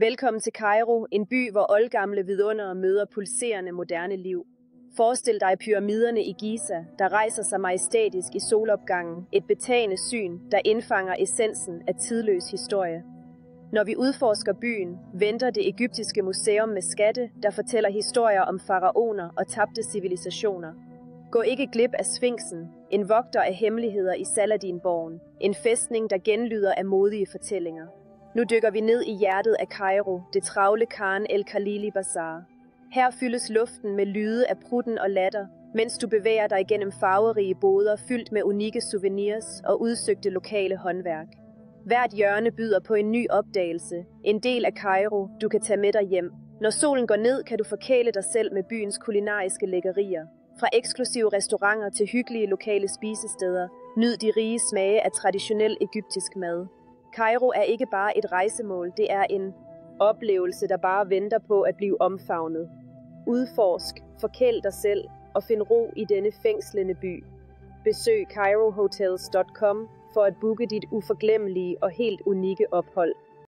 Velkommen til Kairo, en by, hvor oldgamle vidundere møder pulserende moderne liv. Forestil dig pyramiderne i Giza, der rejser sig majestætisk i solopgangen, et betagende syn, der indfanger essensen af tidløs historie. Når vi udforsker byen, venter det egyptiske museum med skatte, der fortæller historier om faraoner og tabte civilisationer. Gå ikke glip af Sfinksen, en vogter af hemmeligheder i Saladinborgen, en fæstning, der genlyder af modige fortællinger. Nu dykker vi ned i hjertet af Kairo, det travle Khan el-Khalili Bazaar. Her fyldes luften med lyde af prutten og latter, mens du bevæger dig gennem farverige boder fyldt med unikke souvenirs og udsøgte lokale håndværk. Hvert hjørne byder på en ny opdagelse, en del af Kairo, du kan tage med dig hjem. Når solen går ned, kan du forkæle dig selv med byens kulinariske lækkerier. Fra eksklusive restauranter til hyggelige lokale spisesteder, nyd de rige smage af traditionel egyptisk mad. Kairo er ikke bare et rejsemål, det er en oplevelse, der bare venter på at blive omfavnet. Udforsk, forkæl dig selv og find ro i denne fængslende by. Besøg cairohotels.com for at booke dit uforglemmelige og helt unikke ophold.